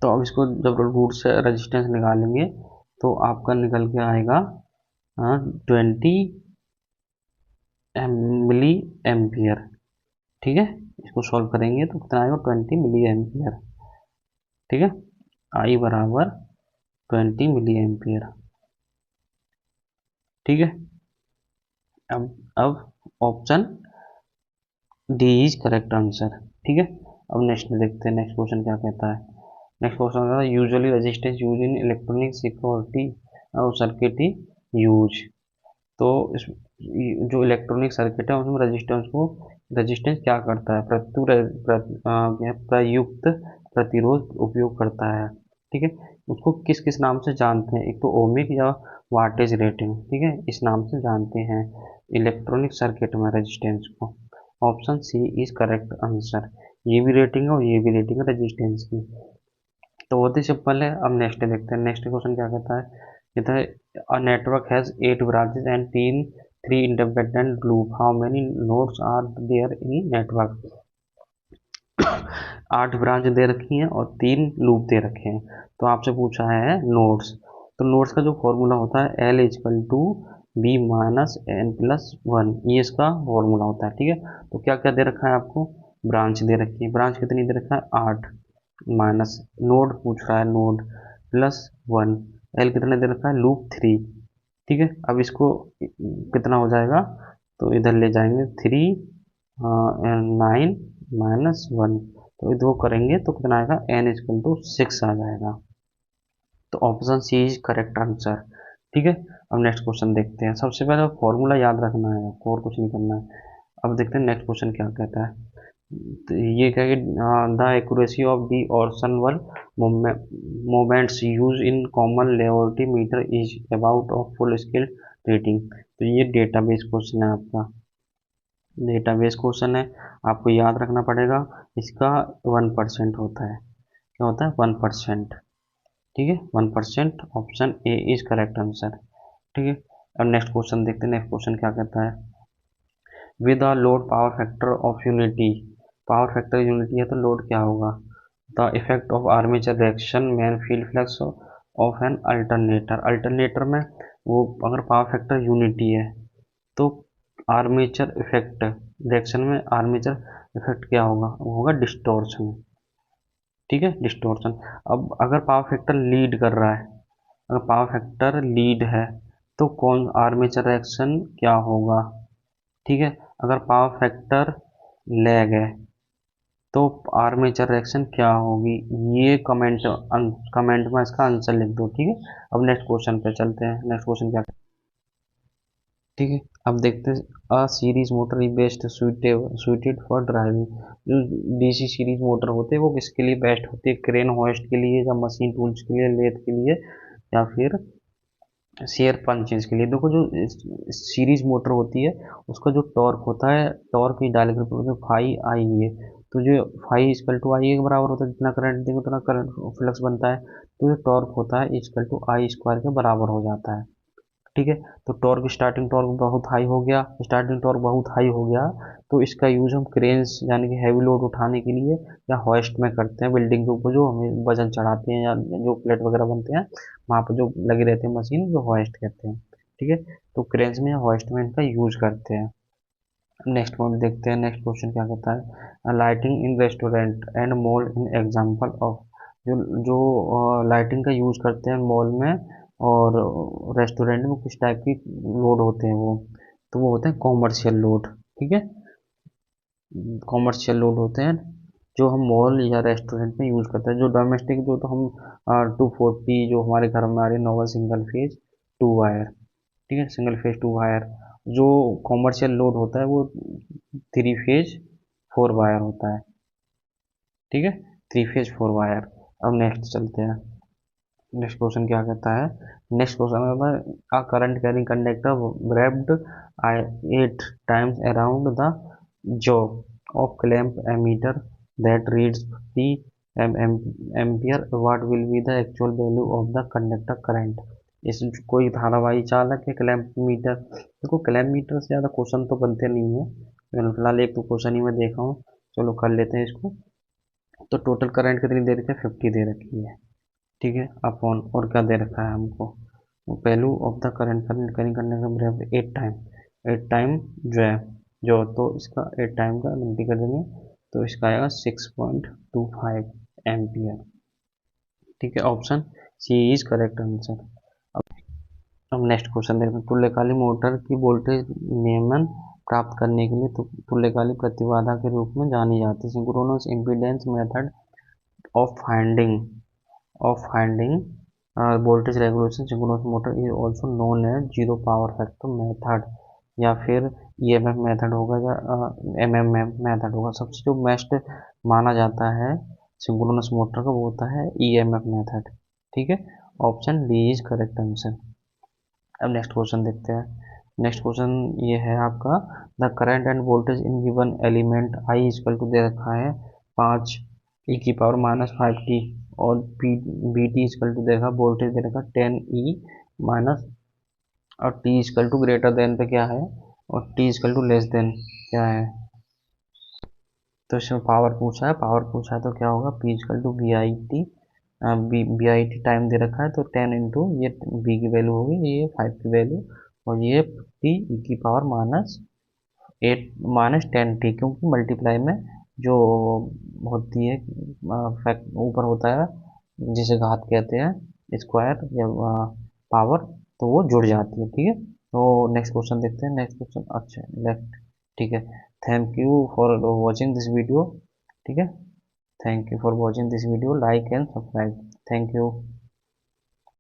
तो अब इसको जब रूट से रजिस्टेंस निकालेंगे तो आपका निकल के आएगा 20 मिली एम्पियर, ठीक है। इसको सॉल्व करेंगे तो कितना आएगा 20 मिली एम्पियर, ठीक है। आई बराबर 20 मिली एम्पियर, ठीक है। अब option D is correct answer, ठीक है। अब नेक्स्ट देखते हैं, नेक्स्ट क्वेश्चन क्या कहता है। नेक्स्ट क्वेश्चन कहता है usually resistance use in electronic security और सर्किट यूज। तो जो इलेक्ट्रॉनिक सर्किट है उसमें रेजिस्टेंस क्या करता है, प्रयुक्त प्रतिरोध उपयोग करता है। ठीक है, उसको किस किस नाम से जानते हैं, एक तो ओमिक या वाटेज रेटिंग, ठीक है, इस नाम से जानते हैं इलेक्ट्रॉनिक सर्किट में रेजिस्टेंस को। Option C is correct answer. ये भी रेटिंग है और ये भी रेटिंग है रेजिस्टेंस की। तो बहुत ही सिंपल है। अब नेक्स्ट देखते हैं, नेक्स्ट क्वेश्चन क्या कहता है। कहता है a network has 8 branches and 3 independent loop, how many nodes are there in network. 8 branch दे रखी हैं और 3 लूप दे रखे हैं, तो आपसे पूछा है नोड्स। तो नोड्स का जो फॉर्मूला होता है L is equal to B minus N plus one, ये इसका फॉर्मूला होता है। ठीक है, तो क्या क्या दे रखा है आपको, ब्रांच दे रखी है, ब्रांच कितनी दे रखा है 8, माइनस नोड पूछ रहा है नोड प्लस वन, एल कितना दे रखा है लूप 3। ठीक है, अब इसको कितना हो जाएगा, तो इधर ले जाएंगे 3 9 माइनस वन, तो ये दो करेंगे तो कितना आएगा n इजकल टू 6 आ जाएगा। तो option C is correct answer. ठीक है, अब नेक्स्ट क्वेश्चन देखते हैं। सबसे पहले फॉर्मूला याद रखना है आपको, और कुछ नहीं करना है। अब देखते हैं नेक्स्ट क्वेश्चन क्या कहता है। तो ये क्या है, द एक्यूरेसी ऑफ द ऑर्सनवल moments use in common laboratory meter is about of full scale rating. तो ये डेटाबेस क्वेश्चन है आपका, डेटाबेस क्वेश्चन है, आपको याद रखना पड़ेगा। इसका 1% होता है, क्या होता है 1%। ठीक है, 1%, option A is correct answer. ठीक है, अब नेक्स्ट क्वेश्चन देखते हैं। नेक्स्ट क्वेश्चन क्या कहता है, with a load power factor of unity, power factor unity है तो लोड क्या होगा, the effect of armature reaction man field flux of an alternator. Alternator में वो अगर पावर फैक्टर यूनिटी है तो आर्मेचर इफेक्ट रिएक्शन में आर्मेचर इफेक्ट क्या होगा, वो होगा डिस्टॉर्शन। ठीक है, डिस्टॉर्शन। अब अगर पावर फैक्टर लीड कर रहा है, अगर पावर फैक्टर लीड है तो कौन आर्मेचर रिएक्शन क्या होगा। ठीक है, अगर पावर फैक्टर लैग है तो आर्मेचर रिएक्शन क्या होगी, ये कमेंट में इसका आंसर लिख दो। ठीक है, अब नेक्स्ट क्वेश्चन पे चलते हैं। नेक्स्ट क्वेश्चन क्या, ठीक है, अब देखते हैं। A series motor is best suited for driving. जो डीसी सीरीज मोटर होते हैं वो किसके लिए बेस्ट होती है, क्रेन होइस्ट के लिए या मशीन टूल्स के लिए, लेथ के लिए, या फिर शेयर पंचेज के लिए। देखो जो सीरीज मोटर होती है उसका जो टॉर्क होता है, टॉर्क की डायलेक्ट्रिक जो फाई आई है, तो जो फाई इजकल टू आई के बराबर होता है, जितना करंट देंगे उतना करंट फ्लक्स बनता है, तो जो टॉर्क होता है इजकल टू आई स्क्वायर के बराबर हो जाता है। ठीक है, तो टॉर्क स्टार्टिंग टॉर्क बहुत हाई हो गया, स्टार्टिंग टॉर्क बहुत हाई हो गया, तो इसका यूज हम क्रेन्स यानी कि हैवी लोड उठाने के लिए या होइस्ट में करते हैं। बिल्डिंग के ऊपर जो हमें वजन चढ़ाते हैं या जो प्लेट वगैरह बनते हैं वहाँ पर जो लगे रहते हैं मशीन, जो होइस्ट कहते हैं। ठीक है, तो क्रेन्स में या होइस्ट में इनका यूज करते हैं। नेक्स्ट पॉइंट देखते हैं। नेक्स्ट क्वेश्चन क्या कहता है, lighting in restaurant and mall in example of. जो जो लाइटिंग का यूज करते हैं मॉल में और रेस्टोरेंट में, किस टाइप की लोड होते हैं वो, तो वो होते हैं कॉमर्शियल लोड। ठीक है, कॉमर्शियल लोड होते हैं जो हम मॉल या रेस्टोरेंट में यूज़ करते हैं। जो डोमेस्टिक जो तो हम 240 जो हमारे घर में आ रही है नॉर्मल सिंगल फेज 2 वायर। ठीक है, सिंगल फेज 2 वायर। जो कॉमर्शियल लोड होता है वो 3 फेज 4 वायर होता है। ठीक है, 3 फेज 4 वायर। अब नेक्स्ट चलते हैं। नेक्स्ट क्वेश्चन क्या कहता है, नेक्स्ट क्वेश्चन कहता है a current carrying conductor wrapped 8 times around the jaw of clamp ammeter that reads the ampere, what will be the actual value of the conductor current। इस कोई धारावाही चालक है क्लैम्प मीटर। देखो क्लैम्प मीटर से ज़्यादा question तो बनते नहीं है, मैंने फिलहाल एक तो क्वेश्चन ही मैं देखा हूँ, चलो कर लेते हैं इसको। तो टोटल करंट कितनी दे रखी है, 50 दे रखी है। ठीक है, अपॉन और क्या दे रखा है हमको, value of the current current करने का बराबर 8 टाइम जो तो इसका 8 टाइम का गिनती कर देंगे तो इसका आएगा 6.25 एम्पियर। ठीक है, option C is correct answer. अब नेक्स्ट क्वेश्चन देखते हैं। तुल्यकाली मोटर की वोल्टेज नियमन प्राप्त करने के लिए तुल्यकाली प्रतिबाधा के रूप में जानी जाती है। Synchronous impedance method of finding voltage regulation synchronous motor is also known as zero power factor method। या फिर ईएमएफ मेथड होगा या एमएमएम मेथड होगा। सबसे जो बेस्ट माना जाता है सिंक्रोनस मोटर का वो होता है ईएमएफ मेथड। ठीक है, option D is correct answer. अब नेक्स्ट क्वेश्चन देखते हैं। नेक्स्ट क्वेश्चन ये है आपका, the current and voltage in given element I equal to दे रखा है 5 e⁻⁻5t और बी टी इक्वल टू दे रखा वोल्टेज दे रखा 10e माइनस, और t equal to greater than पे क्या है और t equal to less than क्या है। तो इसमें पावर पूछा है, तो क्या होगा, p equal to V I T, B I T time दे रखा है तो 10 इंटू ये b की वैल्यू होगी, ये 5 की वैल्यू, और ये t e की पावर -10t, क्योंकि मल्टीप्लाई में जो होती है फैक्ट ऊपर होता है जिसे घात कहते हैं स्क्वायर या पावर, तो वो जुड़ जाती है। ठीक है, तो नेक्स्ट क्वेश्चन देखते हैं। नेक्स्ट क्वेश्चन, अच्छा लेफ्ट, ठीक है। Thank you for watching this video. ठीक है, thank you for watching this video, like and subscribe, thank you.